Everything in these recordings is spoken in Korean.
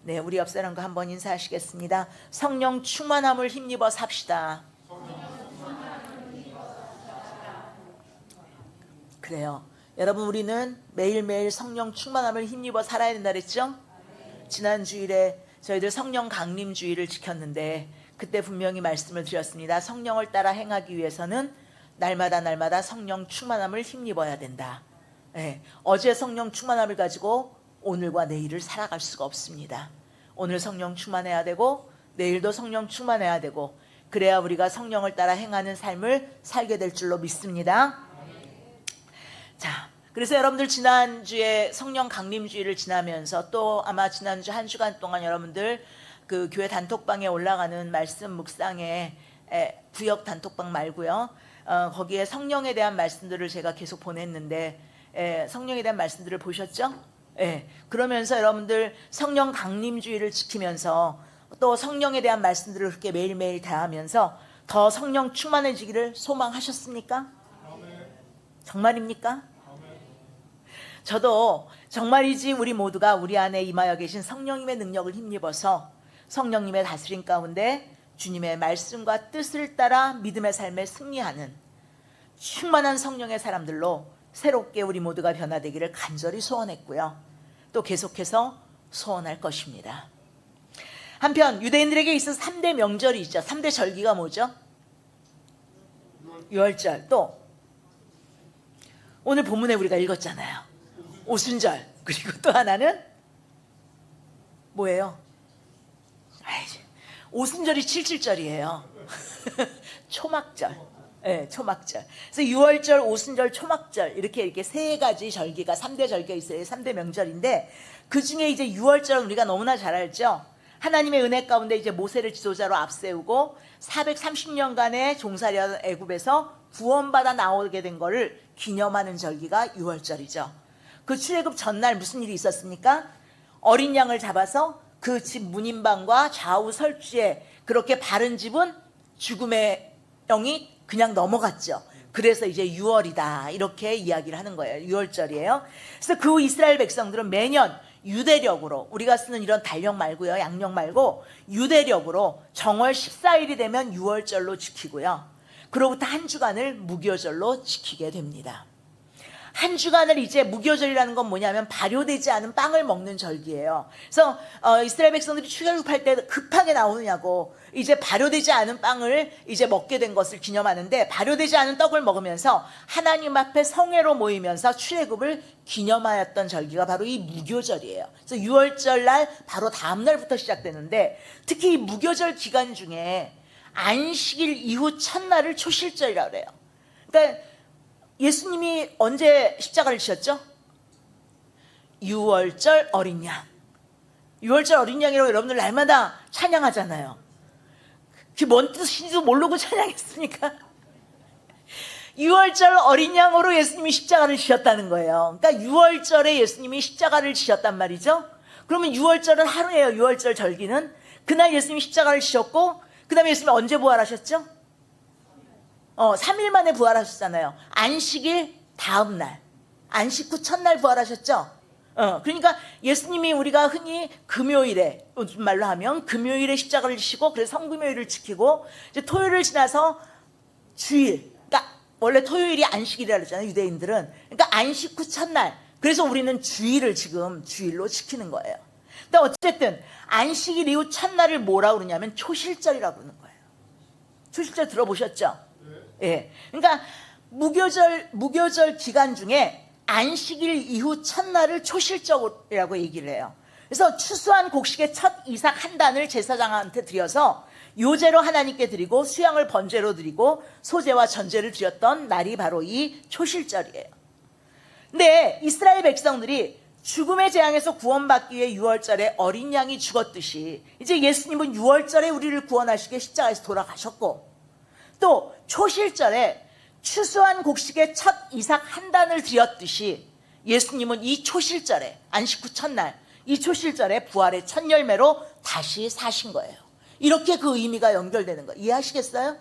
네, 우리 옆 사람과 한번 인사하시겠습니다. 성령 충만함을 힘입어 삽시다. 그래요. 여러분, 우리는 매일매일 성령 충만함을 힘입어 살아야 된다 그랬죠? 지난 주일에 저희들 성령 강림 주일을 지켰는데 그때 분명히 말씀을 드렸습니다. 성령을 따라 행하기 위해서는 날마다 성령 충만함을 힘입어야 된다. 네, 어제 성령 충만함을 가지고 오늘과 내일을 살아갈 수가 없습니다. 오늘 성령 충만해야 되고 내일도 성령 충만해야 되고, 그래야 우리가 성령을 따라 행하는 삶을 살게 될 줄로 믿습니다. 자, 그래서 여러분들 지난주에 성령 강림주의를 지나면서 또 아마 지난주 한 주간 동안 여러분들 그 교회 단톡방에 올라가는 말씀 묵상에 구역 단톡방 말고요, 거기에 성령에 대한 말씀들을 제가 계속 보냈는데 성령에 대한 말씀들을 보셨죠? 그러면서 여러분들 성령 강림주의를 지키면서 또 성령에 대한 말씀들을 그렇게 매일매일 대하면서 더 성령 충만해지기를 소망하셨습니까? 정말입니까? 저도 정말이지 우리 모두가 우리 안에 임하여 계신 성령님의 능력을 힘입어서 성령님의 다스림 가운데 주님의 말씀과 뜻을 따라 믿음의 삶에 승리하는 충만한 성령의 사람들로 새롭게 우리 모두가 변화되기를 간절히 소원했고요, 또 계속해서 소원할 것입니다. 한편 유대인들에게 있어서 3대 명절이 있죠. 3대 절기가 뭐죠? 유월절, 또 오늘 본문에 우리가 읽었잖아요. 오순절. 그리고 또 하나는 뭐예요? 오순절이 77절이에요. 초막절. 네, 초막절. 그래서 유월절, 오순절, 초막절 이렇게 세 가지 절기가 3대 절기가 있어요. 3대 명절인데 그 중에 이제 유월절은 우리가 너무나 잘 알죠. 하나님의 은혜 가운데 이제 모세를 지도자로 앞세우고 430년간의 종살이하던 애굽에서 구원받아 나오게 된 거를 기념하는 절기가 유월절이죠. 그 출애굽 전날 무슨 일이 있었습니까? 어린 양을 잡아서 그 집 문인방과 좌우 설주에 그렇게 바른 집은 죽음의 영이 그냥 넘어갔죠. 그래서 이제 6월이다 이렇게 이야기를 하는 거예요. 6월절이에요. 그래서 그 이스라엘 백성들은 매년 유대력으로, 우리가 쓰는 이런 달력 말고요, 양력 말고 유대력으로 정월 14일이 되면 6월절로 지키고요, 그로부터 한 주간을 무교절로 지키게 됩니다. 한 주간을 이제 무교절이라는 건 뭐냐면 발효되지 않은 빵을 먹는 절기예요. 그래서 이스라엘 백성들이 출애굽할 때 급하게 나오느냐고 이제 발효되지 않은 빵을 이제 먹게 된 것을 기념하는데, 발효되지 않은 떡을 먹으면서 하나님 앞에 성회로 모이면서 출애굽을 기념하였던 절기가 바로 이 무교절이에요. 그래서 6월절 날 바로 다음 날부터 시작되는데, 특히 이 무교절 기간 중에 안식일 이후 첫날을 초실절이라고 해요. 그러니까 예수님이 언제 십자가를 지셨죠? 6월절 어린 양. 6월절 어린 양이라고 여러분들 날마다 찬양하잖아요. 그게 뭔 뜻인지도 모르고 찬양했으니까 6월절 어린 양으로 예수님이 십자가를 지셨다는 거예요. 그러니까 6월절에 예수님이 십자가를 지셨단 말이죠. 그러면 6월절은 하루예요. 6월절 절기는 그날 예수님이 십자가를 지셨고, 그 다음에 예수님이 언제 부활하셨죠? 3일 만에 부활하셨잖아요. 안식일 다음 날, 안식 후 첫날 부활하셨죠. 그러니까 예수님이 우리가 흔히 금요일에, 요즘 말로 하면 금요일에 십자가를 지시고, 그래서 성금요일을 지키고, 이제 토요일을 지나서 주일, 그러니까 원래 토요일이 안식일이라 그러잖아요, 유대인들은. 그러니까 안식 후 첫날, 그래서 우리는 주일을 지금 주일로 지키는 거예요. 근데 어쨌든 안식일 이후 첫날을 뭐라고 그러냐면 초실절이라고 그러는 거예요. 초실절 들어보셨죠? 예. 그러니까 무교절 기간 중에 안식일 이후 첫날을 초실절이라고 얘기를 해요. 그래서 추수한 곡식의 첫 이삭 한 단을 제사장한테 드려서 요제로 하나님께 드리고 수양을 번제로 드리고 소제와 전제를 드렸던 날이 바로 이 초실절이에요. 근데 이스라엘 백성들이 죽음의 재앙에서 구원받기 위해 6월절에 어린 양이 죽었듯이 이제 예수님은 6월절에 우리를 구원하시게 십자가에서 돌아가셨고, 또 초실절에 추수한 곡식의 첫 이삭 한 단을 드렸듯이 예수님은 이 초실절에, 안식 후 첫날, 이 초실절에 부활의 첫 열매로 다시 사신 거예요. 이렇게 그 의미가 연결되는 거예요. 이해하시겠어요?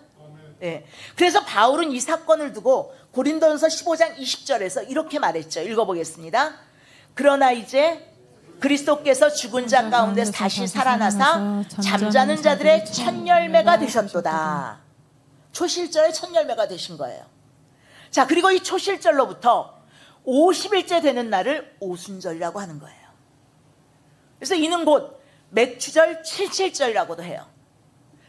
네. 그래서 바울은 이 사건을 두고 고린도전서 15장 20절에서 이렇게 말했죠. 읽어보겠습니다. 그러나 이제 그리스도께서 죽은 자 가운데서 다시 살아나사 잠자는 자들의 첫 열매가 되셨도다. 초실절의 첫 열매가 되신 거예요. 자, 그리고 이 초실절로부터 50일째 되는 날을 오순절이라고 하는 거예요. 그래서 이는 곧 맥추절 77절이라고도 해요.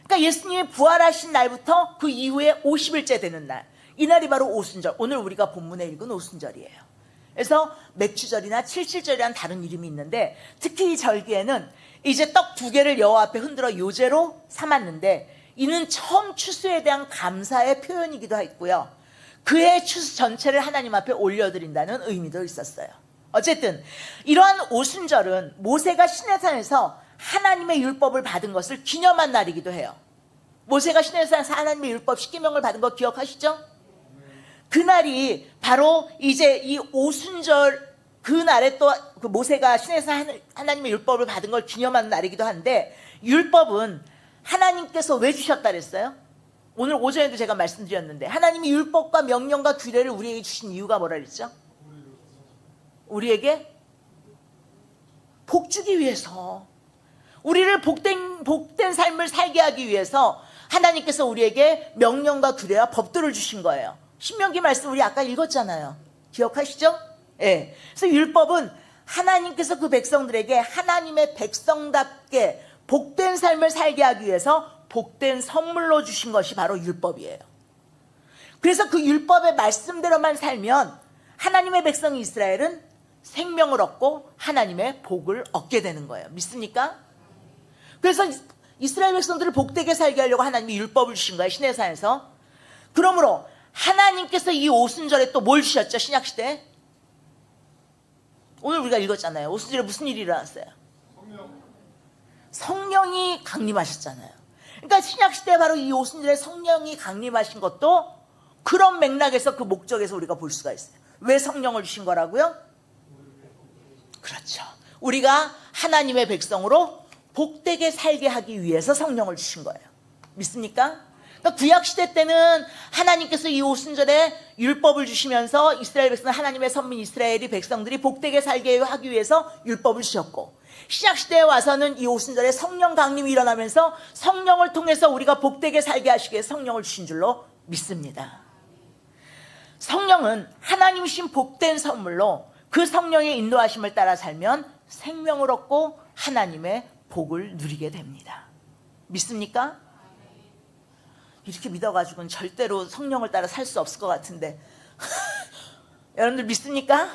그러니까 예수님이 부활하신 날부터 그 이후에 50일째 되는 날, 이 날이 바로 오순절. 오늘 우리가 본문에 읽은 오순절이에요. 그래서 맥추절이나 77절이라는 다른 이름이 있는데, 특히 이 절기에는 이제 떡 2개를 여호와 앞에 흔들어 요제로 삼았는데, 이는 처음 추수에 대한 감사의 표현이기도 했고요, 그의 추수 전체를 하나님 앞에 올려드린다는 의미도 있었어요. 어쨌든 이러한 오순절은 모세가 시내산에서 하나님의 율법을 받은 것을 기념한 날이기도 해요. 모세가 시내산에서 하나님의 율법 10계명을 받은 거 기억하시죠? 그날이 바로 이제 이 오순절, 그날에 또 그 모세가 시내에서 하나님의 율법을 받은 걸 기념하는 날이기도 한데, 율법은 하나님께서 왜 주셨다 그랬어요? 오늘 오전에도 제가 말씀드렸는데, 하나님이 율법과 명령과 규례를 우리에게 주신 이유가 뭐라 그랬죠? 우리에게 복 주기 위해서, 우리를 복된 삶을 살게 하기 위해서 하나님께서 우리에게 명령과 규례와 법도를 주신 거예요. 신명기 말씀 우리 아까 읽었잖아요. 기억하시죠? 예. 그래서 율법은 하나님께서 그 백성들에게 하나님의 백성답게 복된 삶을 살게 하기 위해서 복된 선물로 주신 것이 바로 율법이에요. 그래서 그 율법의 말씀대로만 살면 하나님의 백성 이스라엘은 생명을 얻고 하나님의 복을 얻게 되는 거예요. 믿습니까? 그래서 이스라엘 백성들을 복되게 살게 하려고 하나님이 율법을 주신 거예요, 시내산에서. 그러므로 하나님께서 이 오순절에 또 뭘 주셨죠? 신약시대에 오늘 우리가 읽었잖아요. 오순절에 무슨 일이 일어났어요? 성령이 강림하셨잖아요. 그러니까 신약시대에 바로 이 오순절에 성령이 강림하신 것도 그런 맥락에서, 그 목적에서 우리가 볼 수가 있어요. 왜 성령을 주신 거라고요? 그렇죠. 우리가 하나님의 백성으로 복되게 살게 하기 위해서 성령을 주신 거예요. 믿습니까? 그러니까 구약시대 때는 하나님께서 이 오순절에 율법을 주시면서 이스라엘 백성, 하나님의 선민 이스라엘이 백성들이 복되게 살게 하기 위해서 율법을 주셨고, 신약시대에 와서는 이 오순절에 성령 강림이 일어나면서 성령을 통해서 우리가 복되게 살게 하시기 위해서 성령을 주신 줄로 믿습니다. 성령은 하나님이신 복된 선물로 그 성령의 인도하심을 따라 살면 생명을 얻고 하나님의 복을 누리게 됩니다. 믿습니까? 이렇게 믿어가지고는 절대로 성령을 따라 살 수 없을 것 같은데 여러분들 믿습니까?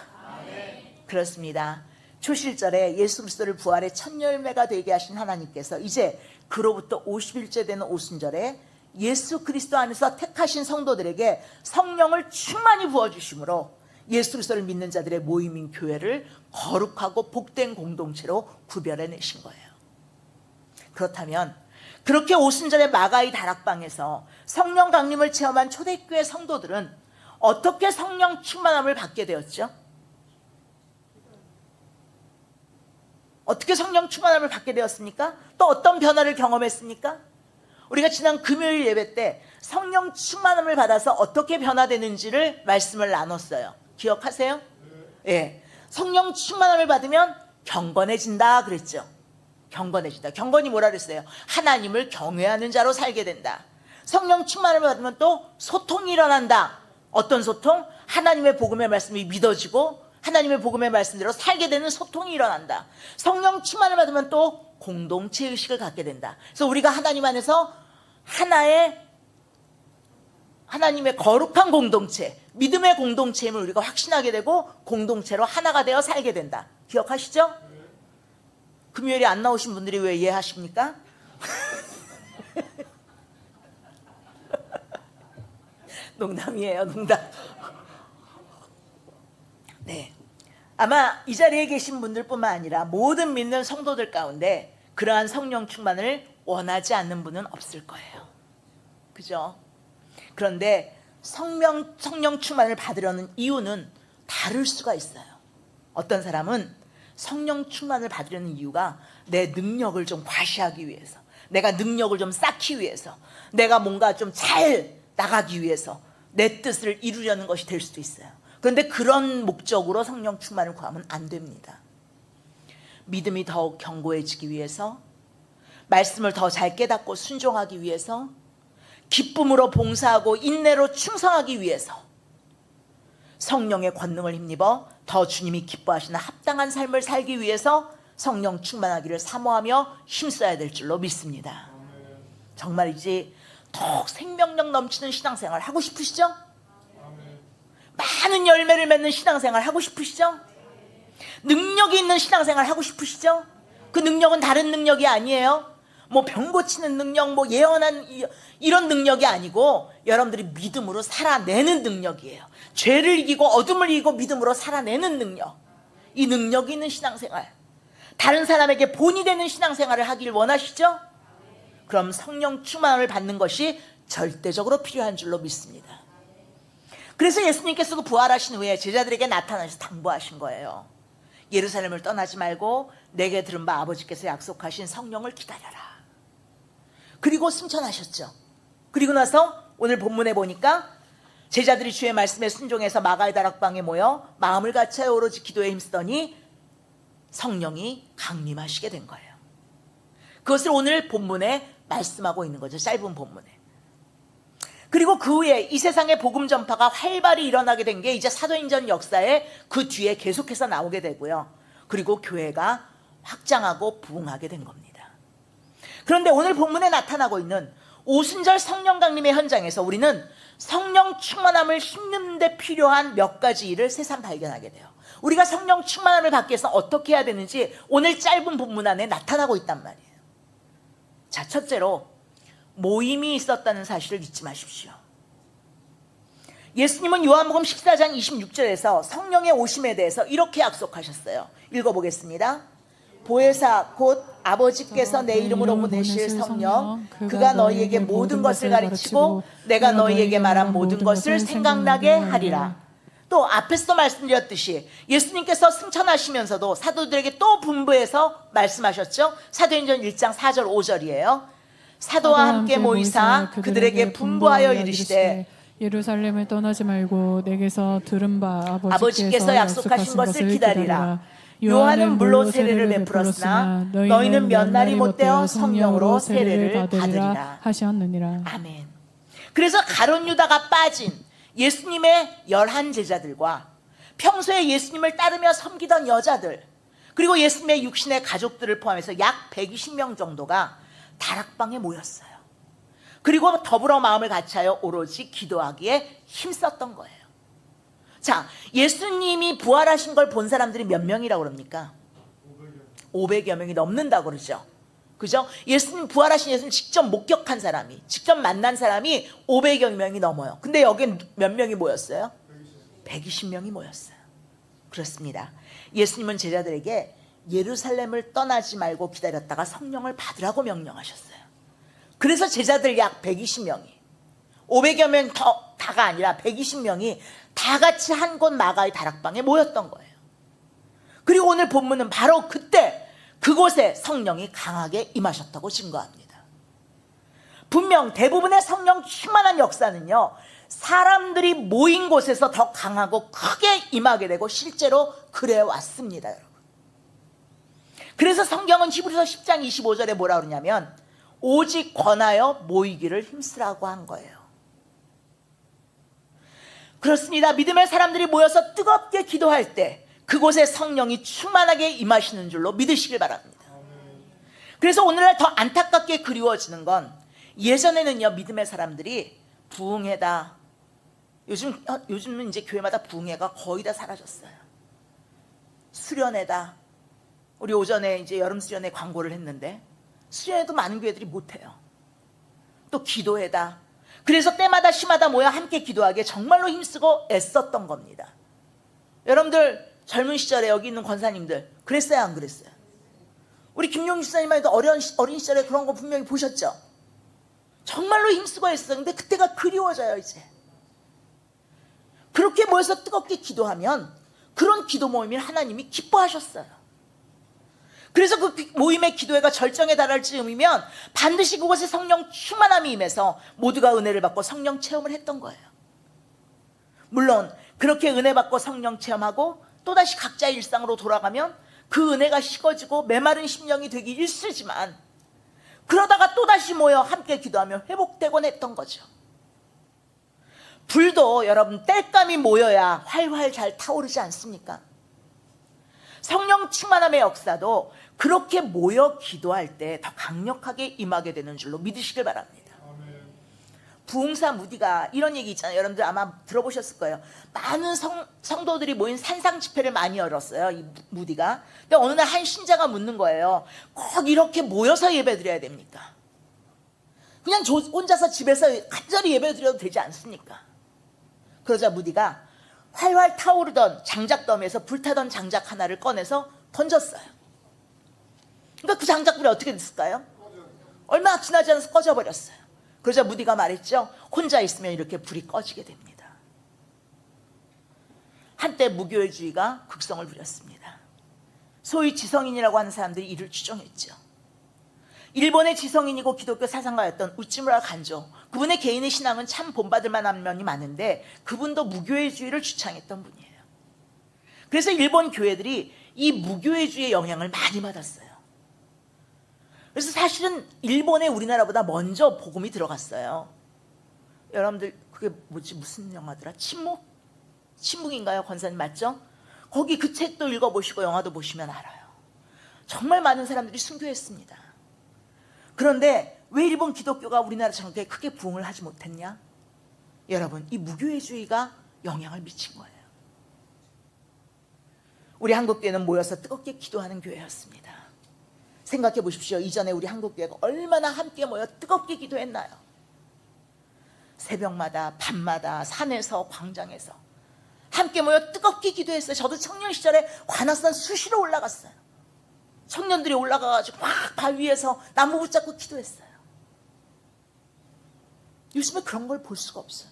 그렇습니다. 초실절에 예수 그리스도를 부활의 첫 열매가 되게 하신 하나님께서 이제 그로부터 50일째 되는 오순절에 예수 그리스도 안에서 택하신 성도들에게 성령을 충만히 부어주심으로 예수 그리스도를 믿는 자들의 모임인 교회를 거룩하고 복된 공동체로 구별해내신 거예요. 그렇다면 그렇게 오순절의 마가이 다락방에서 성령 강림을 체험한 초대교회 성도들은 어떻게 성령 충만함을 받게 되었죠? 어떻게 성령 충만함을 받게 되었습니까? 또 어떤 변화를 경험했습니까? 우리가 지난 금요일 예배 때 성령 충만함을 받아서 어떻게 변화되는지를 말씀을 나눴어요. 기억하세요? 예. 성령 충만함을 받으면 경건해진다 그랬죠. 경건해진다. 경건이 뭐라 그랬어요? 하나님을 경외하는 자로 살게 된다. 성령 충만함을 받으면 또 소통이 일어난다. 어떤 소통? 하나님의 복음의 말씀이 믿어지고 하나님의 복음의 말씀대로 살게 되는 소통이 일어난다. 성령 충만을 받으면 또 공동체 의식을 갖게 된다. 그래서 우리가 하나님 안에서 하나님의 거룩한 공동체, 믿음의 공동체임을 우리가 확신하게 되고 공동체로 하나가 되어 살게 된다. 기억하시죠? 금요일에 안 나오신 분들이 왜 이해하십니까? 농담이에요, 농담. 네. 아마 이 자리에 계신 분들뿐만 아니라 모든 믿는 성도들 가운데 그러한 성령 충만을 원하지 않는 분은 없을 거예요. 그죠? 그런데 성령 충만을 받으려는 이유는 다를 수가 있어요. 어떤 사람은 성령 충만을 받으려는 이유가 내 능력을 좀 과시하기 위해서, 내가 능력을 좀 쌓기 위해서, 내가 뭔가 좀 잘 나가기 위해서 내 뜻을 이루려는 것이 될 수도 있어요. 그런데 그런 목적으로 성령 충만을 구하면 안 됩니다. 믿음이 더욱 견고해지기 위해서, 말씀을 더 잘 깨닫고 순종하기 위해서, 기쁨으로 봉사하고 인내로 충성하기 위해서, 성령의 권능을 힘입어 더 주님이 기뻐하시는 합당한 삶을 살기 위해서 성령 충만하기를 사모하며 힘써야 될 줄로 믿습니다. 정말이지 더욱 생명력 넘치는 신앙생활 하고 싶으시죠? 많은 열매를 맺는 신앙생활 하고 싶으시죠? 능력이 있는 신앙생활 하고 싶으시죠? 그 능력은 다른 능력이 아니에요. 뭐 병 고치는 능력, 뭐 예언한 이런 능력이 아니고 여러분들이 믿음으로 살아내는 능력이에요. 죄를 이기고 어둠을 이기고 믿음으로 살아내는 능력. 이 능력이 있는 신앙생활, 다른 사람에게 본이 되는 신앙생활을 하길 원하시죠? 그럼 성령 충만을 받는 것이 절대적으로 필요한 줄로 믿습니다. 그래서 예수님께서도 부활하신 후에 제자들에게 나타나셔서 당부하신 거예요. 예루살렘을 떠나지 말고 내게 들은 바 아버지께서 약속하신 성령을 기다려라. 그리고 승천하셨죠. 그리고 나서 오늘 본문에 보니까 제자들이 주의 말씀에 순종해서 마가의 다락방에 모여 마음을 같여 오로지 기도에 힘쓰더니 성령이 강림하시게 된 거예요. 그것을 오늘 본문에 말씀하고 있는 거죠. 짧은 본문에. 그리고 그 후에 이 세상의 복음 전파가 활발히 일어나게 된 게 이제 사도행전 역사에 그 뒤에 계속해서 나오게 되고요. 그리고 교회가 확장하고 부흥하게 된 겁니다. 그런데 오늘 본문에 나타나고 있는 오순절 성령 강림의 현장에서 우리는 성령 충만함을 힘는 데 필요한 몇 가지 일을 새삼 발견하게 돼요. 우리가 성령 충만함을 받기 위해서 어떻게 해야 되는지 오늘 짧은 본문 안에 나타나고 있단 말이에요. 자, 첫째로 모임이 있었다는 사실을 잊지 마십시오. 예수님은 요한복음 14장 26절에서 성령의 오심에 대해서 이렇게 약속하셨어요. 읽어보겠습니다. 보혜사 곧 아버지께서 내 이름으로 보내실 성령, 그가 너희에게 모든 것을 가르치고 내가 너희에게 말한 모든 것을 생각나게 하리라. 또 앞에서 말씀드렸듯이 예수님께서 승천하시면서도 사도들에게 또 분부해서 말씀하셨죠. 사도행전 1장 4절 5절이에요. 사도와 함께 모이사 그들에게 분부하여 이르시되 예루살렘을 떠나지 말고 내게서 들은 바 아버지께서 약속하신 것을 기다리라. 요한은 물로 세례를 베풀었으나 너희는 몇 날이 못되어 성령으로 세례를 받으리라 하셨느니라. 아멘. 그래서 가룟 유다가 빠진 예수님의 11 제자들과 평소에 예수님을 따르며 섬기던 여자들, 그리고 예수님의 육신의 가족들을 포함해서 약 120명 정도가 다락방에 모였어요. 그리고 더불어 마음을 같이하여 오로지 기도하기에 힘썼던 거예요. 자, 예수님이 부활하신 걸 본 사람들이 몇 명이라고 그럽니까? 500여 명이 넘는다고 그러죠. 그죠? 예수님, 부활하신 예수님 직접 목격한 사람이, 직접 만난 사람이 500여 명이 넘어요. 근데 여긴 몇 명이 모였어요? 120명이 모였어요. 그렇습니다. 예수님은 제자들에게 예루살렘을 떠나지 말고 기다렸다가 성령을 받으라고 명령하셨어요. 그래서 제자들 약 120명이, 500여 명 다가 아니라 120명이 다 같이 한 곳 마가의 다락방에 모였던 거예요. 그리고 오늘 본문은 바로 그때 그곳에 성령이 강하게 임하셨다고 증거합니다. 분명 대부분의 성령 충만한 역사는요, 사람들이 모인 곳에서 더 강하고 크게 임하게 되고 실제로 그래 왔습니다, 여러분. 그래서 성경은 히브리서 10장 25절에 뭐라 그러냐면 오직 권하여 모이기를 힘쓰라고 한 거예요. 그렇습니다. 믿음의 사람들이 모여서 뜨겁게 기도할 때 그곳에 성령이 충만하게 임하시는 줄로 믿으시길 바랍니다. 그래서 오늘날 더 안타깝게 그리워지는 건 예전에는요, 믿음의 사람들이 부흥회다, 요즘은 이제 교회마다 부흥회가 거의 다 사라졌어요. 수련회다, 우리 오전에 이제 여름 수련회 광고를 했는데 수련회도 많은 교회들이 못해요. 또 기도회다. 그래서 때마다 시마다 모여 함께 기도하기에 정말로 힘쓰고 애썼던 겁니다. 여러분들 젊은 시절에 여기 있는 권사님들 그랬어요, 안 그랬어요? 우리 김용희 집사님만 해도 어린 시절에 그런 거 분명히 보셨죠? 정말로 힘쓰고 했어요. 근데 그때가 그리워져요. 이제 그렇게 모여서 뜨겁게 기도하면 그런 기도 모임을 하나님이 기뻐하셨어요. 그래서 그 모임의 기도회가 절정에 달할 즈음이면 반드시 그곳에 성령 충만함이 임해서 모두가 은혜를 받고 성령 체험을 했던 거예요. 물론 그렇게 은혜 받고 성령 체험하고 또다시 각자의 일상으로 돌아가면 그 은혜가 식어지고 메마른 심령이 되기 일쑤지만 그러다가 또다시 모여 함께 기도하며 회복되곤 했던 거죠. 불도 여러분 땔감이 모여야 활활 잘 타오르지 않습니까? 성령 충만함의 역사도 그렇게 모여 기도할 때 더 강력하게 임하게 되는 줄로 믿으시길 바랍니다. 부흥사 무디가 이런 얘기 있잖아요. 여러분들 아마 들어보셨을 거예요. 많은 성도들이 모인 산상 집회를 많이 열었어요, 이 무디가. 근데 어느 날 한 신자가 묻는 거예요. 꼭 이렇게 모여서 예배 드려야 됩니까? 그냥 혼자서 집에서 간절히 예배 드려도 되지 않습니까? 그러자 무디가 활활 타오르던 장작더미에서 불타던 장작 하나를 꺼내서 던졌어요. 그러니까 그 장작불이 어떻게 됐을까요? 얼마 지나지 않아서 꺼져버렸어요. 그러자 무디가 말했죠. 혼자 있으면 이렇게 불이 꺼지게 됩니다. 한때 무교회주의가 극성을 부렸습니다. 소위 지성인이라고 하는 사람들이 이를 추종했죠. 일본의 지성인이고 기독교 사상가였던 우찌무라 간조, 그분의 개인의 신앙은 참 본받을 만한 면이 많은데 그분도 무교회주의를 주창했던 분이에요. 그래서 일본 교회들이 이 무교회주의의 영향을 많이 받았어요. 그래서 사실은 일본에 우리나라보다 먼저 복음이 들어갔어요. 여러분들 그게 무슨 영화더라? 침묵인가요? 권사님 맞죠? 거기 그 책도 읽어보시고 영화도 보시면 알아요. 정말 많은 사람들이 순교했습니다. 그런데 왜 일본 기독교가 우리나라 장교에 크게 부흥을 하지 못했냐? 여러분, 이 무교회주의가 영향을 미친 거예요. 우리 한국교회는 모여서 뜨겁게 기도하는 교회였습니다. 생각해 보십시오. 이전에 우리 한국교회가 얼마나 함께 모여 뜨겁게 기도했나요? 새벽마다 밤마다 산에서 광장에서 함께 모여 뜨겁게 기도했어요. 저도 청년 시절에 관악산 수시로 올라갔어요. 청년들이 올라가가지고 막 바위에서 나무 붙잡고 기도했어요. 요즘에 그런 걸 볼 수가 없어요.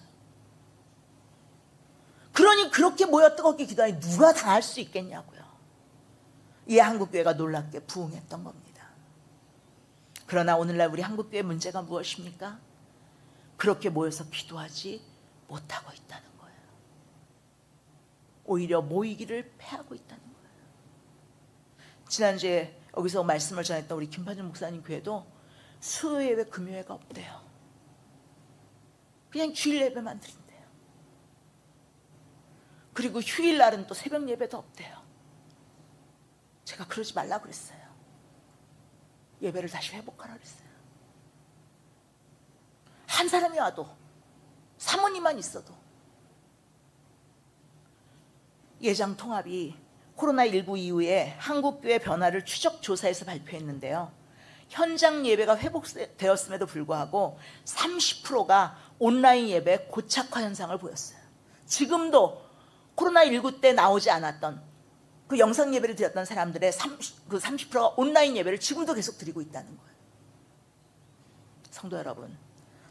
그러니 그렇게 모여 뜨겁게 기도하니 누가 당할 수 있겠냐고요. 이 한국교회가 놀랍게 부흥했던 겁니다. 그러나 오늘날 우리 한국교회의 문제가 무엇입니까? 그렇게 모여서 기도하지 못하고 있다는 거예요. 오히려 모이기를 패하고 있다는 거예요. 지난주에 여기서 말씀을 전했던 우리 김판준 목사님 교회도 수요예배 금요예배가 없대요. 그냥 주일 예배만 드린대요. 그리고 휴일날은 또 새벽 예배도 없대요. 제가 그러지 말라고 그랬어요. 예배를 다시 회복하라 그랬어요. 한 사람이 와도, 사모님만 있어도. 예장통합이 코로나19 이후에 한국교회 변화를 추적조사해서 발표했는데요. 현장 예배가 회복되었음에도 불구하고 30%가 온라인 예배 고착화 현상을 보였어요. 지금도 코로나19 때 나오지 않았던 그 영상 예배를 드렸던 사람들의 30%가 온라인 예배를 지금도 계속 드리고 있다는 거예요. 성도 여러분,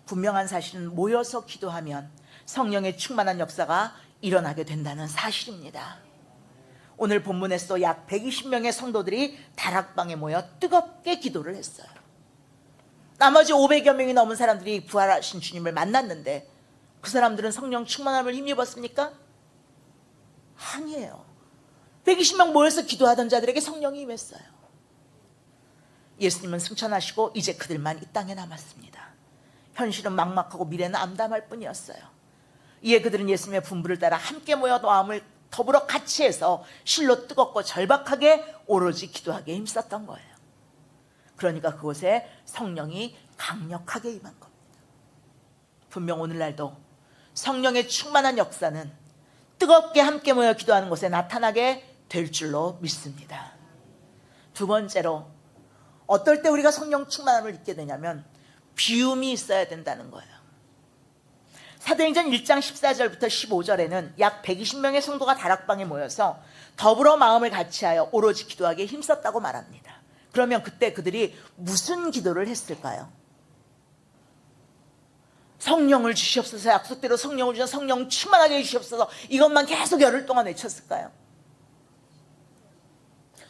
분명한 사실은 모여서 기도하면 성령의 충만한 역사가 일어나게 된다는 사실입니다. 오늘 본문에서 약 120명의 성도들이 다락방에 모여 뜨겁게 기도를 했어요. 나머지 500여 명이 넘은 사람들이 부활하신 주님을 만났는데 그 사람들은 성령 충만함을 힘입었습니까? 아니에요. 120명 모여서 기도하던 자들에게 성령이 임했어요. 예수님은 승천하시고 이제 그들만 이 땅에 남았습니다. 현실은 막막하고 미래는 암담할 뿐이었어요. 이에 그들은 예수님의 분부를 따라 함께 모여 마음을 더불어 같이 해서 실로 뜨겁고 절박하게 오로지 기도하기에 힘썼던 거예요. 그러니까 그곳에 성령이 강력하게 임한 겁니다. 분명 오늘날도 성령의 충만한 역사는 뜨겁게 함께 모여 기도하는 곳에 나타나게 될 줄로 믿습니다. 두 번째로, 어떨 때 우리가 성령 충만함을 잊게 되냐면 비움이 있어야 된다는 거예요. 사도행전 1장 14절부터 15절에는 약 120명의 성도가 다락방에 모여서 더불어 마음을 같이하여 오로지 기도하기에 힘썼다고 말합니다. 그러면 그때 그들이 무슨 기도를 했을까요? 성령을 주시옵소서, 약속대로 성령을 주셔서 성령 충만하게 해주시옵소서, 이것만 계속 열흘 동안 외쳤을까요?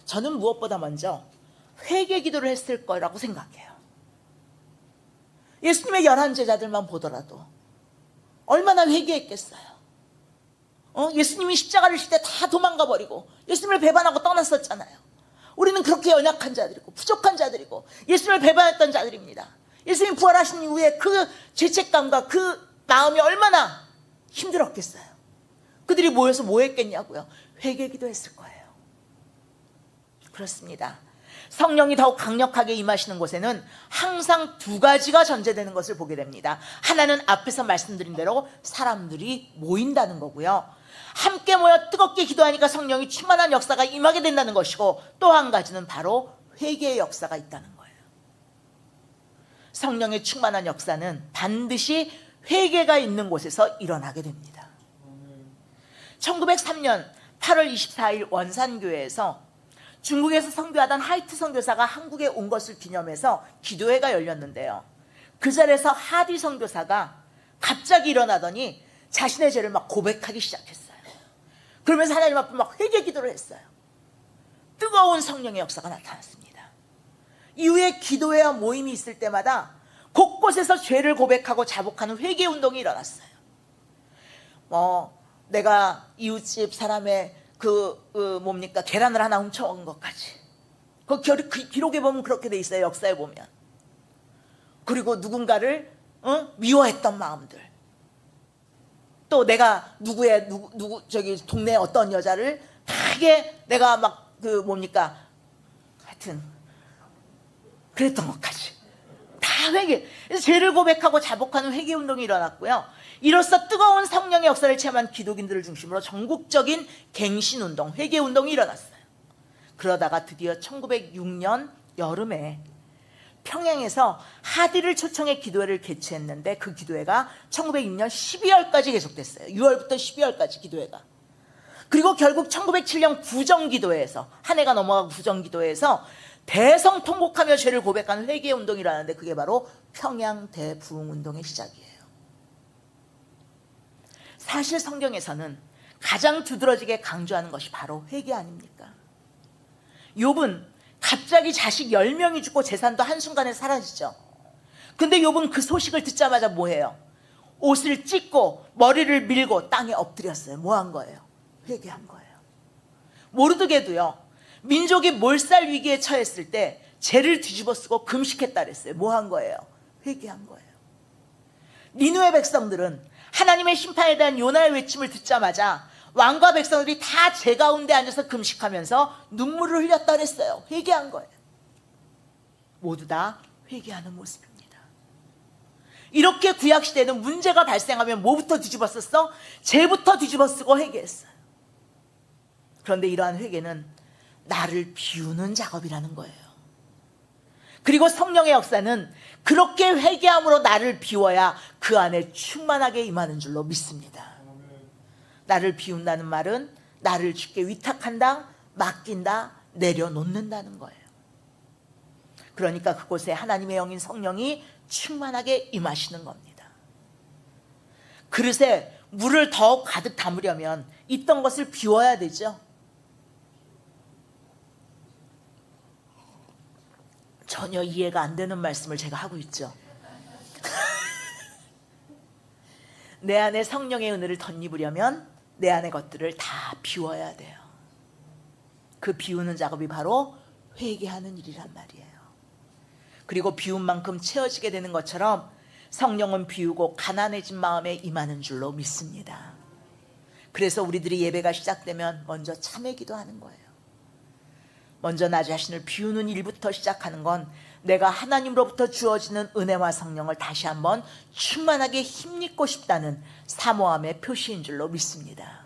저는 무엇보다 먼저 회개 기도를 했을 거라고 생각해요. 예수님의 11 제자들만 보더라도 얼마나 회개했겠어요. 예수님이 십자가를 질 때 다 도망가 버리고 예수님을 배반하고 떠났었잖아요. 우리는 그렇게 연약한 자들이고 부족한 자들이고 예수님을 배반했던 자들입니다. 예수님 부활하신 이후에 그 죄책감과 그 마음이 얼마나 힘들었겠어요. 그들이 모여서 뭐 했겠냐고요? 회개기도 했을 거예요. 그렇습니다. 성령이 더욱 강력하게 임하시는 곳에는 항상 두 가지가 전제되는 것을 보게 됩니다. 하나는 앞에서 말씀드린 대로 사람들이 모인다는 거고요. 함께 모여 뜨겁게 기도하니까 성령이 충만한 역사가 임하게 된다는 것이고, 또 한 가지는 바로 회개의 역사가 있다는 거예요. 성령의 충만한 역사는 반드시 회개가 있는 곳에서 일어나게 됩니다. 1903년 8월 24일 원산교회에서 중국에서 선교하던 하이트 선교사가 한국에 온 것을 기념해서 기도회가 열렸는데요. 그 자리에서 하디 선교사가 갑자기 일어나더니 자신의 죄를 막 고백하기 시작했어요. 그러면서 하나님 앞에 막 회개 기도를 했어요. 뜨거운 성령의 역사가 나타났습니다. 이후에 기도회와 모임이 있을 때마다 곳곳에서 죄를 고백하고 자복하는 회개 운동이 일어났어요. 내가 이웃집 사람의 계란을 하나 훔쳐먹은 것까지. 그 기록에 보면 그렇게 돼 있어요. 역사에 보면. 그리고 누군가를 미워했던 마음들. 또 내가 동네 어떤 여자를 크게 내가 하여튼 그랬던 것까지. 다 회개. 그래서 죄를 고백하고 자복하는 회개 운동이 일어났고요. 이로써 뜨거운 성령의 역사를 체험한 기독인들을 중심으로 전국적인 갱신 운동, 회개 운동이 일어났어요. 그러다가 드디어 1906년 여름에 평양에서 하디를 초청해 기도회를 개최했는데, 그 기도회가 1906년 12월까지 계속됐어요. 6월부터 12월까지 기도회가. 그리고 결국 1907년 구정기도회에서, 한 해가 넘어가고 구정기도회에서 대성통곡하며 죄를 고백하는 회개 운동이 일어나는데, 그게 바로 평양 대부흥운동의 시작이에요. 사실 성경에서는 가장 두드러지게 강조하는 것이 바로 회개 아닙니까? 욥은 갑자기 자식 10명이 죽고 재산도 한순간에 사라지죠. 근데 욥은 그 소식을 듣자마자 뭐해요? 옷을 찢고 머리를 밀고 땅에 엎드렸어요. 뭐 한 거예요? 회개한 거예요. 모르드게도요, 민족이 몰살 위기에 처했을 때 죄를 뒤집어 쓰고 금식했다 그랬어요. 뭐 한 거예요? 회개한 거예요. 니느웨 백성들은 하나님의 심판에 대한 요나의 외침을 듣자마자 왕과 백성들이 다 제 가운데 앉아서 금식하면서 눈물을 흘렸다 그랬어요. 회개한 거예요. 모두 다 회개하는 모습입니다. 이렇게 구약시대에는 문제가 발생하면 뭐부터 뒤집어 썼어? 죄부터 뒤집어 쓰고 회개했어요. 그런데 이러한 회개는 나를 비우는 작업이라는 거예요. 그리고 성령의 역사는 그렇게 회개함으로 나를 비워야 그 안에 충만하게 임하는 줄로 믿습니다. 나를 비운다는 말은 나를 주께 위탁한다, 맡긴다, 내려놓는다는 거예요. 그러니까 그곳에 하나님의 영인 성령이 충만하게 임하시는 겁니다. 그릇에 물을 더욱 가득 담으려면 있던 것을 비워야 되죠. 전혀 이해가 안 되는 말씀을 제가 하고 있죠. 내 안에 성령의 은혜를 덧입으려면 내 안의 것들을 다 비워야 돼요. 그 비우는 작업이 바로 회개하는 일이란 말이에요. 그리고 비운 만큼 채워지게 되는 것처럼 성령은 비우고 가난해진 마음에 임하는 줄로 믿습니다. 그래서 우리들이 예배가 시작되면 먼저 참회 기도하는 거예요. 먼저 나 자신을 비우는 일부터 시작하는 건 내가 하나님으로부터 주어지는 은혜와 성령을 다시 한번 충만하게 힘입고 싶다는 사모함의 표시인 줄로 믿습니다.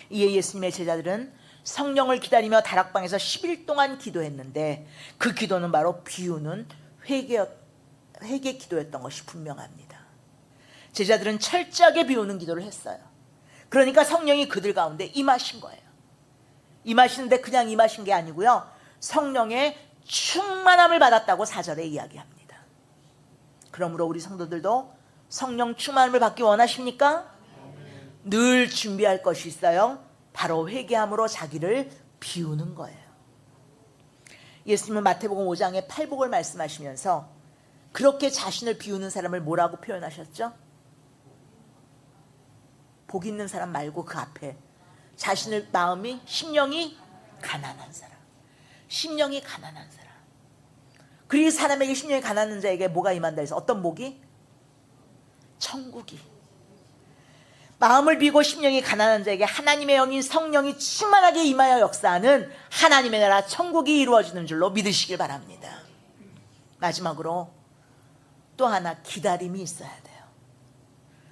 이에 예수님의 제자들은 성령을 기다리며 다락방에서 10일 동안 기도했는데, 그 기도는 바로 비우는 회개 기도였던 것이 분명합니다. 제자들은 철저하게 비우는 기도를 했어요. 그러니까 성령이 그들 가운데 임하신 거예요. 임하시는데 그냥 임하신 게 아니고요, 성령의 충만함을 받았다고 4절에 이야기합니다. 그러므로 우리 성도들도 성령 충만함을 받기 원하십니까? 늘 준비할 것이 있어요. 바로 회개함으로 자기를 비우는 거예요. 예수님은 마태복음 5장의 팔복을 말씀하시면서 그렇게 자신을 비우는 사람을 뭐라고 표현하셨죠? 복 있는 사람 말고 그 앞에 자신의 마음이, 심령이 가난한 사람, 심령이 가난한 사람. 그리고 사람에게 심령이 가난한 자에게 뭐가 임한다 해서 어떤 복이? 천국이. 마음을 비고 심령이 가난한 자에게 하나님의 영인 성령이 충만하게 임하여 역사하는 하나님의 나라 천국이 이루어지는 줄로 믿으시길 바랍니다. 마지막으로 또 하나 기다림이 있어야 돼요.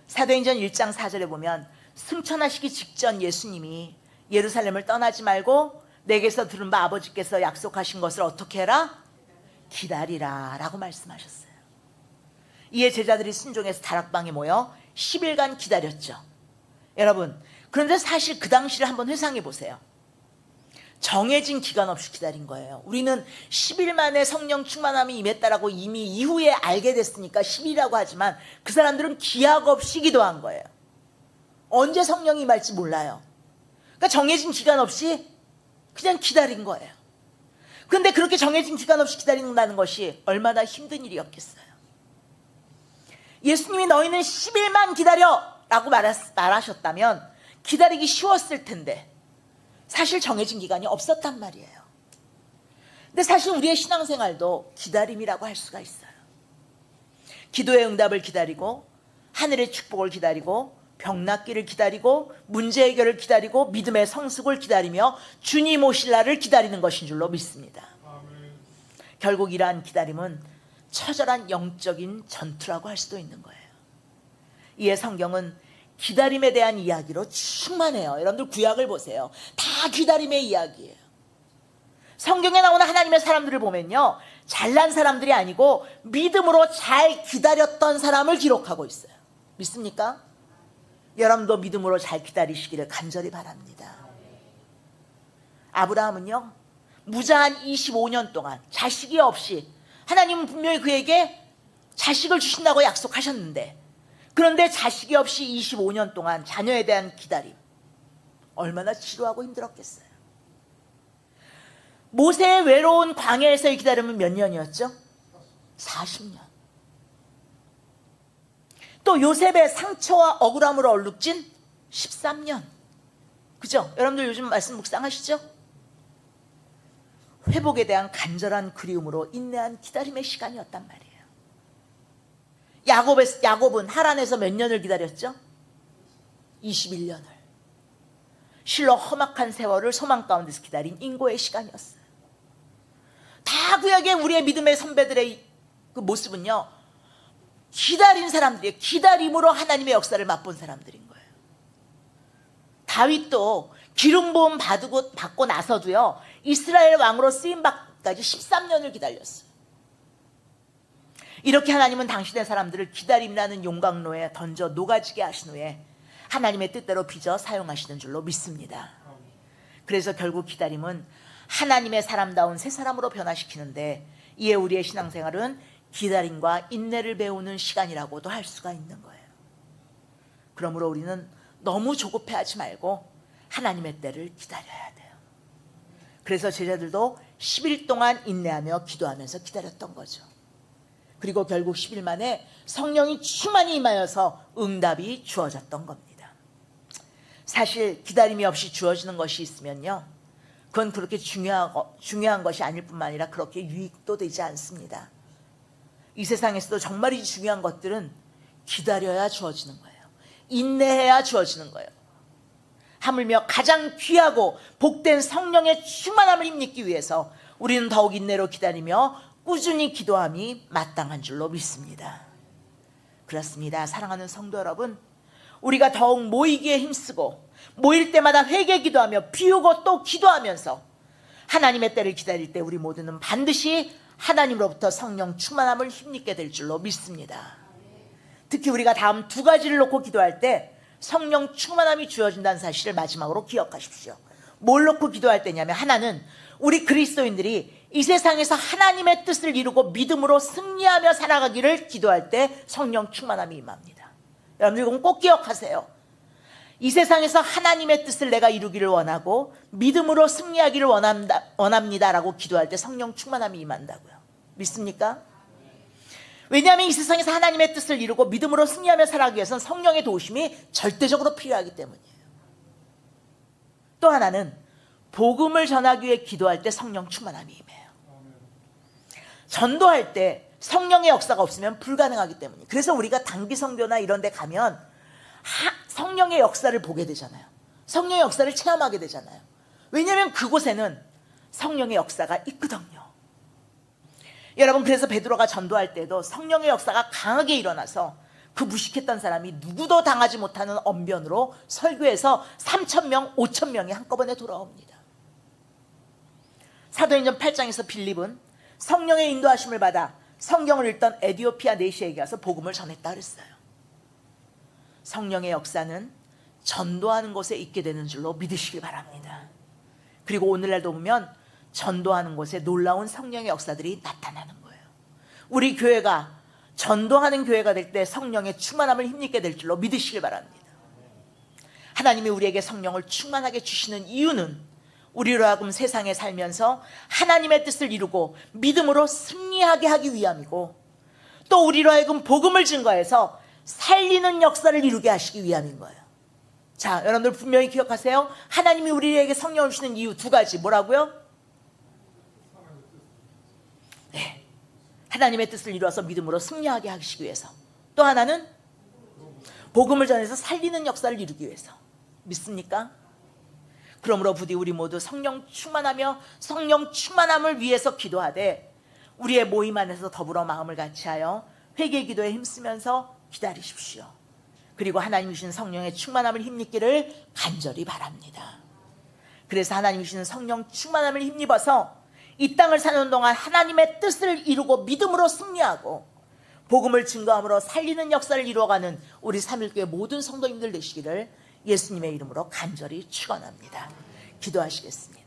사도행전 1장 4절에 보면 승천하시기 직전 예수님이 예루살렘을 떠나지 말고 내게서 들은 바 아버지께서 약속하신 것을 어떻게 해라? 기다리라 라고 말씀하셨어요. 이에 제자들이 순종해서 다락방에 모여 10일간 기다렸죠. 여러분, 그런데 사실 그 당시를 한번 회상해 보세요. 정해진 기간 없이 기다린 거예요. 우리는 10일 만에 성령 충만함이 임했다라고 이미 이후에 알게 됐으니까 10일이라고 하지만 그 사람들은 기약 없이 기도한 거예요. 언제 성령이 임할지 몰라요. 그러니까 정해진 기간 없이 그냥 기다린 거예요. 그런데 그렇게 정해진 기간 없이 기다린다는 것이 얼마나 힘든 일이었겠어요. 예수님이 너희는 10일만 기다려 라고 말하셨다면 기다리기 쉬웠을 텐데 사실 정해진 기간이 없었단 말이에요. 근데 사실 우리의 신앙생활도 기다림이라고 할 수가 있어요. 기도의 응답을 기다리고 하늘의 축복을 기다리고 병 낫기를 기다리고 문제 해결을 기다리고 믿음의 성숙을 기다리며 주님 오실 날을 기다리는 것인 줄로 믿습니다. 결국 이러한 기다림은 처절한 영적인 전투라고 할 수도 있는 거예요. 이에 성경은 기다림에 대한 이야기로 충만해요. 여러분들 구약을 보세요. 다 기다림의 이야기예요. 성경에 나오는 하나님의 사람들을 보면요, 잘난 사람들이 아니고 믿음으로 잘 기다렸던 사람을 기록하고 있어요. 믿습니까? 여러분도 믿음으로 잘 기다리시기를 간절히 바랍니다. 아브라함은요, 무자한 25년 동안 자식이 없이, 하나님은 분명히 그에게 자식을 주신다고 약속하셨는데, 그런데 자식이 없이 25년 동안 자녀에 대한 기다림, 얼마나 지루하고 힘들었겠어요. 모세의 외로운 광야에서의 기다림은 몇 년이었죠? 40년. 또 요셉의 상처와 억울함으로 얼룩진 13년. 그죠? 여러분들 요즘 말씀 묵상하시죠? 회복에 대한 간절한 그리움으로 인내한 기다림의 시간이었단 말이에요. 야곱은 하란에서 몇 년을 기다렸죠? 21년을. 실로 험악한 세월을 소망 가운데서 기다린 인고의 시간이었어요. 다 구약의 우리의 믿음의 선배들의 그 모습은요, 기다린 사람들이에요. 기다림으로 하나님의 역사를 맛본 사람들인 거예요. 다윗도 기름 부음 받고 나서도요, 이스라엘 왕으로 쓰임받기까지 13년을 기다렸어요. 이렇게 하나님은 당신의 사람들을 기다림이라는 용광로에 던져 녹아지게 하신 후에 하나님의 뜻대로 빚어 사용하시는 줄로 믿습니다. 그래서 결국 기다림은 하나님의 사람다운 새 사람으로 변화시키는데, 이에 우리의 신앙생활은 기다림과 인내를 배우는 시간이라고도 할 수가 있는 거예요. 그러므로 우리는 너무 조급해하지 말고 하나님의 때를 기다려야 돼요. 그래서 제자들도 10일 동안 인내하며 기도하면서 기다렸던 거죠. 그리고 결국 10일 만에 성령이 충만히 임하여서 응답이 주어졌던 겁니다. 사실 기다림이 없이 주어지는 것이 있으면요, 그건 그렇게 중요한 것이 아닐 뿐만 아니라 그렇게 유익도 되지 않습니다. 이 세상에서도 정말이 중요한 것들은 기다려야 주어지는 거예요. 인내해야 주어지는 거예요. 하물며 가장 귀하고 복된 성령의 충만함을 힘입기 위해서 우리는 더욱 인내로 기다리며 꾸준히 기도함이 마땅한 줄로 믿습니다. 그렇습니다. 사랑하는 성도 여러분, 우리가 더욱 모이기에 힘쓰고 모일 때마다 회개 기도하며 비우고 또 기도하면서 하나님의 때를 기다릴 때 우리 모두는 반드시 하나님으로부터 성령 충만함을 힘입게 될 줄로 믿습니다. 특히 우리가 다음 두 가지를 놓고 기도할 때 성령 충만함이 주어진다는 사실을 마지막으로 기억하십시오. 뭘 놓고 기도할 때냐면, 하나는 우리 그리스도인들이 이 세상에서 하나님의 뜻을 이루고 믿음으로 승리하며 살아가기를 기도할 때 성령 충만함이 임합니다. 여러분들 이건 꼭 기억하세요. 이 세상에서 하나님의 뜻을 내가 이루기를 원하고 믿음으로 승리하기를 원합니다라고 기도할 때 성령 충만함이 임한다고요. 믿습니까? 왜냐하면 이 세상에서 하나님의 뜻을 이루고 믿음으로 승리하며 살아가기 위해서는 성령의 도우심이 절대적으로 필요하기 때문이에요. 또 하나는 복음을 전하기 위해 기도할 때 성령 충만함이 임해요. 전도할 때 성령의 역사가 없으면 불가능하기 때문이에요. 그래서 우리가 단기 성교나 이런 데 가면 성령의 역사를 보게 되잖아요. 성령의 역사를 체험하게 되잖아요. 왜냐하면 그곳에는 성령의 역사가 있거든요. 여러분, 그래서 베드로가 전도할 때도 성령의 역사가 강하게 일어나서 그 무식했던 사람이 누구도 당하지 못하는 언변으로 설교해서 3,000명, 5,000명이 한꺼번에 돌아옵니다. 사도행전 8장에서 빌립은 성령의 인도하심을 받아 성경을 읽던 에디오피아 내시에게 가서 복음을 전했다 그랬어요. 성령의 역사는 전도하는 곳에 있게 되는 줄로 믿으시길 바랍니다. 그리고 오늘날도 보면 전도하는 곳에 놀라운 성령의 역사들이 나타나는 거예요. 우리 교회가 전도하는 교회가 될 때 성령의 충만함을 힘입게 될 줄로 믿으시길 바랍니다. 하나님이 우리에게 성령을 충만하게 주시는 이유는 우리로 하여금 세상에 살면서 하나님의 뜻을 이루고 믿음으로 승리하게 하기 위함이고, 또 우리로 하여금 복음을 증거해서 살리는 역사를 이루게 하시기 위함인 거예요. 자, 여러분들 분명히 기억하세요. 하나님이 우리에게 성령을 주시는 이유 두 가지. 뭐라고요? 네, 하나님의 뜻을 이루어서 믿음으로 승리하게 하시기 위해서. 또 하나는 복음을 전해서 살리는 역사를 이루기 위해서. 믿습니까? 그러므로 부디 우리 모두 성령 충만하며 성령 충만함을 위해서 기도하되 우리의 모임 안에서 더불어 마음을 같이하여 회개 기도에 힘쓰면서 기다리십시오. 그리고 하나님 주신 성령의 충만함을 힘입기를 간절히 바랍니다. 그래서 하나님 주시는 성령 충만함을 힘입어서 이 땅을 사는 동안 하나님의 뜻을 이루고 믿음으로 승리하고 복음을 증거함으로 살리는 역사를 이루어가는 우리 삼일교회 모든 성도님들 되시기를 예수님의 이름으로 간절히 축원합니다. 기도하시겠습니다.